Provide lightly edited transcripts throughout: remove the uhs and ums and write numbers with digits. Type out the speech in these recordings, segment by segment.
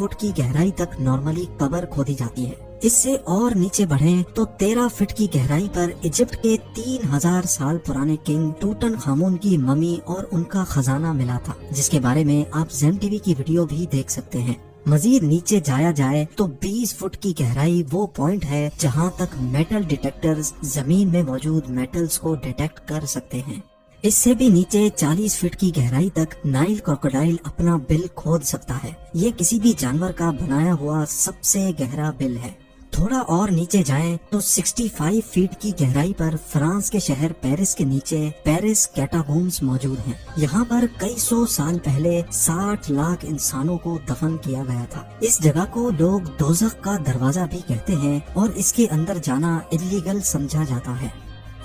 Foot की गहराई तक नॉर्मली कबर खोदी जाती है। इससे और नीचे बढ़ें तो 13 फीट की गहराई पर इजिप्ट के 3000 साल पुराने किंग टूटनखामुन की ममी और उनका खजाना मिला था, जिसके बारे में आप ज़ेम टीवी की वीडियो भी देख सकते हैं। मजीद नीचे जाया जाए तो 20 फुट की गहराई वो पॉइंट है जहां तक मेटल डिटेक्टर्स जमीन में मौजूद मेटल्स को डिटेक्ट कर सकते हैं। इससे भी नीचे 40 फीट की गहराई तक नाइल क्रोकोडाइल अपना बिल खोद सकता है। ये किसी भी जानवर का बनाया हुआ सबसे गहरा बिल है। थोड़ा और नीचे जाएं तो 65 फीट की गहराई पर फ्रांस के शहर पेरिस के नीचे पेरिस कैटाकोम्स मौजूद हैं। यहाँ पर कई सौ साल पहले 60 लाख इंसानों को दफन किया गया था। इस जगह को लोग दोज़ख का दरवाजा भी कहते हैं और इसके अंदर जाना इल्लीगल समझा जाता है।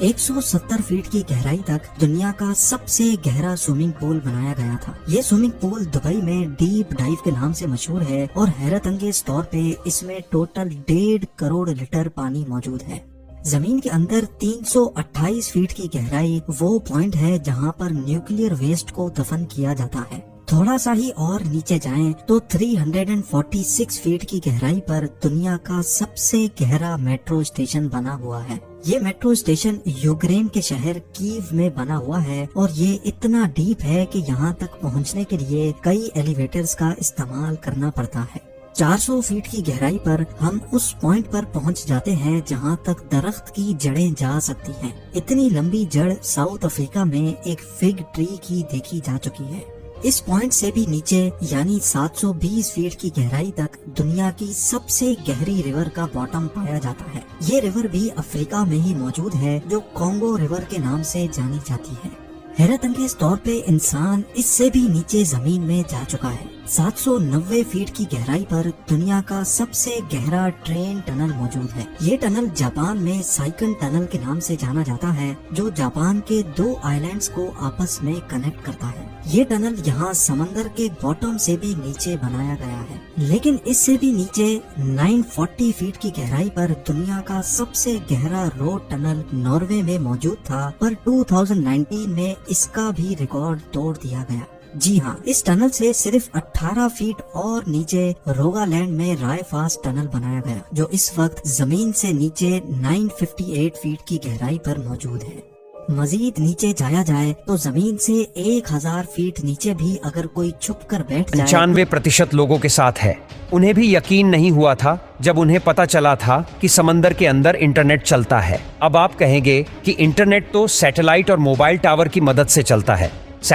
170 फीट की गहराई तक दुनिया का सबसे गहरा स्विमिंग पूल बनाया गया था। ये स्विमिंग पूल दुबई में डीप डाइव के नाम से मशहूर है और हैरत अंगेज तौर पे इसमें टोटल 1.5 करोड़ लीटर पानी मौजूद है। जमीन के अंदर 328 फीट की गहराई वो पॉइंट है जहां पर न्यूक्लियर वेस्ट को दफन किया जाता है। थोड़ा सा ही और नीचे जाएं तो 346 फीट की गहराई पर दुनिया का सबसे गहरा मेट्रो स्टेशन बना हुआ है। ये मेट्रो स्टेशन यूक्रेन के शहर कीव में बना हुआ है और ये इतना डीप है कि यहाँ तक पहुँचने के लिए कई एलिवेटर्स का इस्तेमाल करना पड़ता है। 400 फीट की गहराई पर हम उस पॉइंट पर पहुंच जाते हैं जहां तक दरख्त की जड़ें जा सकती हैं। इतनी लंबी जड़ साउथ अफ्रीका में एक फिग ट्री की देखी जा चुकी है। इस पॉइंट से भी नीचे यानी 720 फीट की गहराई तक दुनिया की सबसे गहरी रिवर का बॉटम पाया जाता है। ये रिवर भी अफ्रीका में ही मौजूद है जो कॉन्गो रिवर के नाम से जानी जाती है। हैरत अंगेज तौर पे इंसान इससे भी नीचे जमीन में जा चुका है। 790 फीट की गहराई पर दुनिया का सबसे गहरा ट्रेन टनल मौजूद है। ये टनल जापान में साइकन टनल के नाम से जाना जाता है जो जापान के 2 आइलैंड्स को आपस में कनेक्ट करता है। ये टनल यहाँ समंदर के बॉटम से भी नीचे बनाया गया है, लेकिन इससे भी नीचे 940 फीट की गहराई पर दुनिया का सबसे गहरा रोड टनल नॉर्वे में मौजूद था, पर 2019 में इसका भी रिकॉर्ड तोड़ दिया गया। जी हाँ, इस टनल से सिर्फ 18 फीट और नीचे रोगालैंड में रायफास्ट टनल बनाया गया जो इस वक्त जमीन से नीचे 958 फीट की गहराई पर मौजूद है। मजीद नीचे जाया जाए तो जमीन से 1000 फीट नीचे भी अगर कोई छुप कर बैठ जाए 95% लोगों के साथ है। उन्हें भी यकीन नहीं हुआ था जब उन्हें पता चला था कि समंदर के अंदर इंटरनेट चलता है। अब आप कहेंगे कि इंटरनेट तो सैटेलाइट और मोबाइल टावर की मदद से चलता है।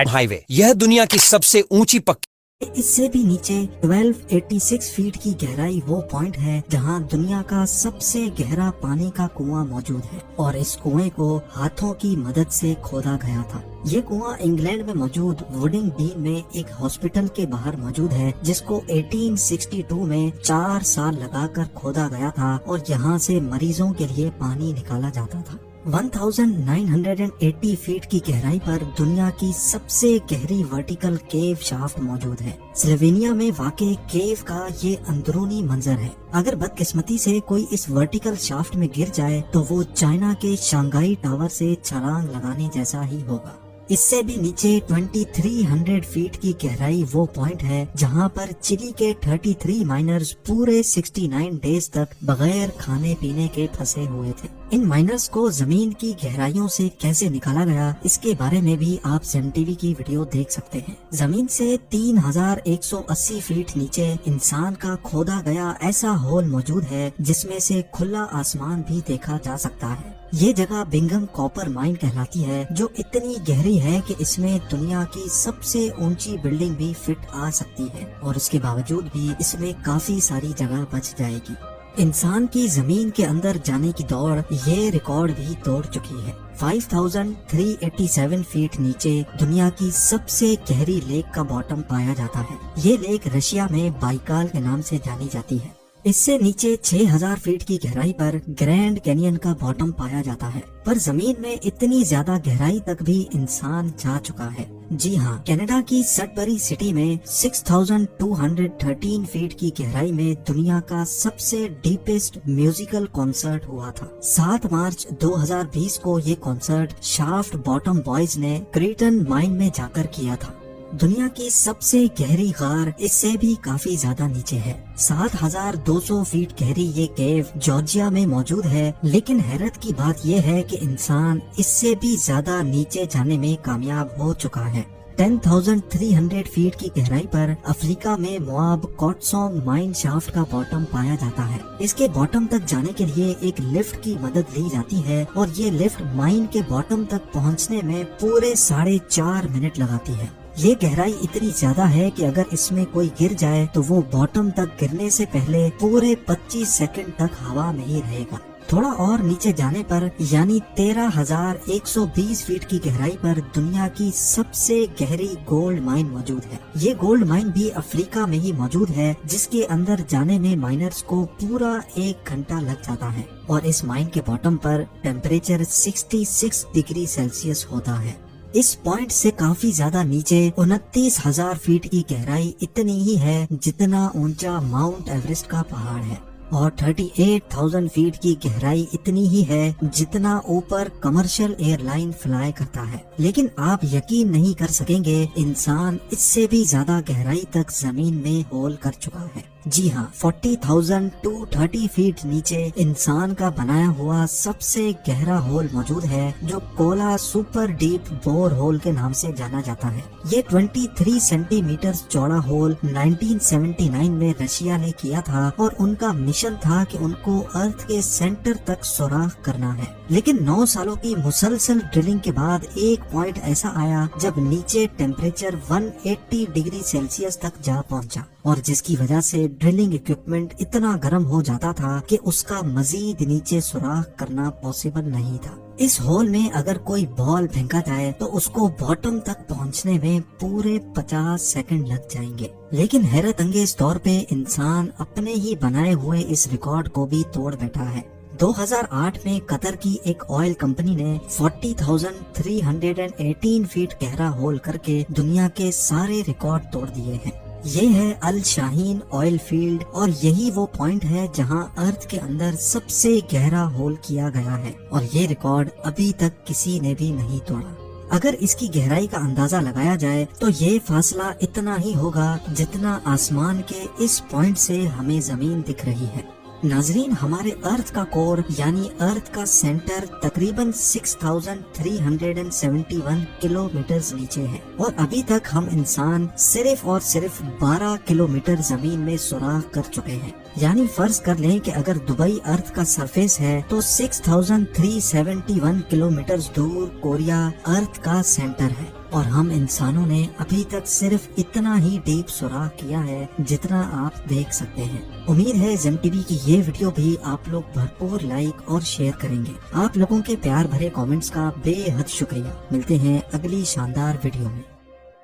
हाईवे यह दुनिया की सबसे ऊंची पक्की। इससे भी नीचे 1286 फीट की गहराई वो पॉइंट है जहां दुनिया का सबसे गहरा पानी का कुआं मौजूद है और इस कुएं को हाथों की मदद से खोदा गया था। ये कुआं इंग्लैंड में मौजूद वुडिंग डीन में एक हॉस्पिटल के बाहर मौजूद है जिसको 1862 में 4 साल लगाकर खोदा गया था और यहाँ से मरीजों के लिए पानी निकाला जाता था। 1980 फीट की गहराई पर दुनिया की सबसे गहरी वर्टिकल केव शाफ्ट मौजूद है। स्लोवेनिया में वाक़े केव का ये अंदरूनी मंजर है। अगर बदकिस्मती से कोई इस वर्टिकल शाफ्ट में गिर जाए तो वो चाइना के शंघाई टावर से छलांग लगाने जैसा ही होगा। इससे भी नीचे 2300 फीट की गहराई वो पॉइंट है जहां पर चिली के 33 माइनर्स पूरे 69 डेज तक बगैर खाने पीने के फंसे हुए थे। इन माइनर्स को जमीन की गहराइयों से कैसे निकाला गया इसके बारे में भी आप ज़ेम टीवी की वीडियो देख सकते हैं। जमीन से 3180 फीट नीचे इंसान का खोदा गया ऐसा होल मौजूद है जिसमें से खुला आसमान भी देखा जा सकता है। ये जगह बिंगम कॉपर माइन कहलाती है जो इतनी गहरी है कि इसमें दुनिया की सबसे ऊंची बिल्डिंग भी फिट आ सकती है और उसके बावजूद भी इसमें काफी सारी जगह बच जाएगी। इंसान की जमीन के अंदर जाने की दौड़ ये रिकॉर्ड भी तोड़ चुकी है। 5387 फीट नीचे दुनिया की सबसे गहरी लेक का बॉटम पाया जाता है। ये लेक रशिया में बाइकाल के नाम से जानी जाती है। इससे नीचे 6000 फीट की गहराई पर ग्रैंड कैनियन का बॉटम पाया जाता है, पर जमीन में इतनी ज्यादा गहराई तक भी इंसान जा चुका है। जी हाँ, कनाडा की सडबरी सिटी में 6213 फीट की गहराई में दुनिया का सबसे डीपेस्ट म्यूजिकल कॉन्सर्ट हुआ था। 7 मार्च 2020 को ये कॉन्सर्ट शाफ्ट बॉटम बॉयज ने क्रीटन माइन में जाकर किया था। दुनिया की सबसे गहरी गार इससे भी काफी ज्यादा नीचे है। 7,200 फीट गहरी ये केव जॉर्जिया में मौजूद है, लेकिन हैरत की बात ये है कि इंसान इससे भी ज्यादा नीचे जाने में कामयाब हो चुका है। 10,300 फीट की गहराई पर अफ्रीका में मोआब कॉटसोंग माइन शाफ्ट का बॉटम पाया जाता है। इसके बॉटम तक जाने के लिए एक लिफ्ट की मदद ली जाती है और ये लिफ्ट माइन के बॉटम तक पहुंचने में पूरे 4.5 मिनट लगाती है। ये गहराई इतनी ज्यादा है कि अगर इसमें कोई गिर जाए तो वो बॉटम तक गिरने से पहले पूरे 25 सेकंड तक हवा में ही रहेगा। थोड़ा और नीचे जाने पर यानी 13,120 फीट की गहराई पर दुनिया की सबसे गहरी गोल्ड माइन मौजूद है। ये गोल्ड माइन भी अफ्रीका में ही मौजूद है, जिसके अंदर जाने में माइनर्स को पूरा 1 घंटा लग जाता है और इस माइन के बॉटम पर टेम्परेचर 66 डिग्री सेल्सियस होता है। इस पॉइंट से काफी ज्यादा नीचे 29,000 फीट की गहराई इतनी ही है जितना ऊंचा माउंट एवरेस्ट का पहाड़ है और 38,000 फीट की गहराई इतनी ही है जितना ऊपर कमर्शियल एयरलाइन फ्लाई करता है। लेकिन आप यकीन नहीं कर सकेंगे, इंसान इससे भी ज्यादा गहराई तक जमीन में होल कर चुका है। जी हाँ, 40,230 फीट नीचे इंसान का बनाया हुआ सबसे गहरा होल मौजूद है, जो Kola super deep bore hole के नाम से जाना जाता है। ये 23 सेंटीमीटर चौड़ा होल 1979 में रशिया ने किया था और उनका मिशन था कि उनको अर्थ के सेंटर तक सुराख करना है। लेकिन 9 सालों की मुसलसल ड्रिलिंग के बाद एक पॉइंट ऐसा आया जब नीचे टेम्परेचर 180 डिग्री सेल्सियस तक जा पहुंचा और जिसकी वजह से ड्रिलिंग इक्विपमेंट इतना गर्म हो जाता था कि उसका मजीद नीचे सुराख करना पॉसिबल नहीं था। इस होल में अगर कोई बॉल फेंका जाए तो उसको बॉटम तक पहुंचने में पूरे 50 सेकंड लग जाएंगे। लेकिन हैरत अंगेज तौर पे इंसान अपने ही बनाए हुए इस रिकॉर्ड को भी तोड़ बैठा है। 2008 में कतर की एक ऑयल कंपनी ने 40,318 फीट गहरा होल करके दुनिया के सारे रिकॉर्ड तोड़ दिए हैं। ये है अल शाहीन ऑयल फील्ड और यही वो पॉइंट है जहां अर्थ के अंदर सबसे गहरा होल किया गया है और ये रिकॉर्ड अभी तक किसी ने भी नहीं तोड़ा। अगर इसकी गहराई का अंदाजा लगाया जाए तो ये फासला इतना ही होगा जितना आसमान के इस पॉइंट से हमें जमीन दिख रही है। नाजरीन, हमारे अर्थ का कोर यानी अर्थ का सेंटर तकरीबन 6,371 किलोमीटर नीचे है और अभी तक हम इंसान सिर्फ और सिर्फ 12 किलोमीटर जमीन में सुराख कर चुके हैं। यानी फर्ज कर लें कि अगर दुबई अर्थ का सरफेस है तो 6,371 किलोमीटर दूर कोरिया अर्थ का सेंटर है और हम इंसानों ने अभी तक सिर्फ इतना ही डीप सुराख किया है जितना आप देख सकते हैं। उम्मीद है ज़ेम टीवी की ये वीडियो भी आप लोग भरपूर लाइक और शेयर करेंगे। आप लोगों के प्यार भरे कमेंट्स का बेहद शुक्रिया। मिलते हैं अगली शानदार वीडियो में।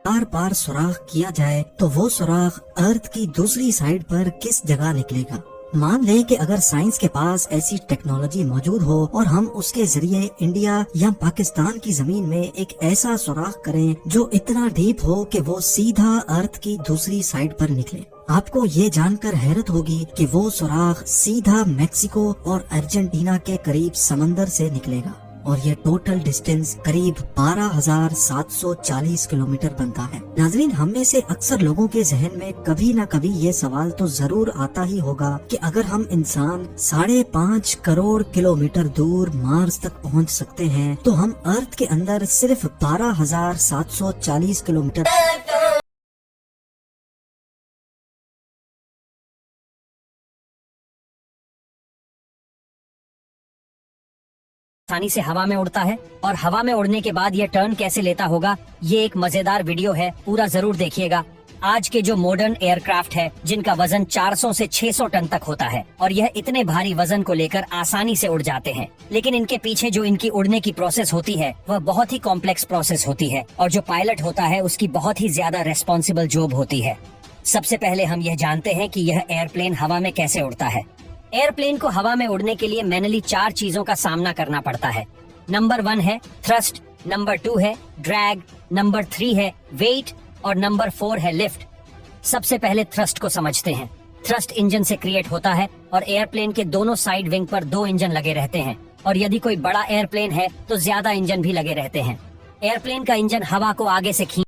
बार बार सुराख किया जाए तो वो सुराख अर्थ की दूसरी साइड पर किस जगह निकलेगा। मान लें कि अगर साइंस के पास ऐसी टेक्नोलॉजी मौजूद हो और हम उसके जरिए इंडिया या पाकिस्तान की जमीन में एक ऐसा सुराख करें जो इतना डीप हो कि वो सीधा अर्थ की दूसरी साइड पर निकले, आपको ये जानकर हैरत होगी कि वो सुराख सीधा मैक्सिको और अर्जेंटीना के करीब समंदर से निकलेगा और ये टोटल डिस्टेंस करीब 12,740 किलोमीटर बनता है। नाजरीन, हम में से अक्सर लोगों के जहन में कभी न कभी ये सवाल तो जरूर आता ही होगा कि अगर हम इंसान 5.5 करोड़ किलोमीटर दूर मार्स तक पहुंच सकते हैं तो हम अर्थ के अंदर सिर्फ 12,740 किलोमीटर आसानी से हवा में उड़ता है और हवा में उड़ने के बाद ये टर्न कैसे लेता होगा, ये एक मजेदार वीडियो है, पूरा जरूर देखिएगा। आज के जो मॉडर्न एयरक्राफ्ट है जिनका वजन 400 से 600 टन तक होता है और यह इतने भारी वजन को लेकर आसानी से उड़ जाते हैं, लेकिन इनके पीछे जो इनकी उड़ने की प्रोसेस होती है वह बहुत ही कॉम्प्लेक्स प्रोसेस होती है और जो पायलट होता है उसकी बहुत ही ज्यादा रेस्पॉन्सिबल जॉब होती है। सबसे पहले हम यह जानते हैं कि यह एयरप्लेन हवा में कैसे उड़ता है। एयरप्लेन को हवा में उड़ने के लिए मैनुअली 4 चीजों का सामना करना पड़ता है। नंबर 1 है थ्रस्ट, नंबर 2 है ड्रैग, नंबर 3 है वेट और नंबर 4 है लिफ्ट। सबसे पहले थ्रस्ट को समझते हैं। थ्रस्ट इंजन से क्रिएट होता है और एयरप्लेन के दोनों साइड विंग पर 2 इंजन लगे रहते हैं और यदि कोई बड़ा एयरप्लेन है तो ज्यादा इंजन भी लगे रहते हैं। एयरप्लेन का इंजन हवा को आगे से खींच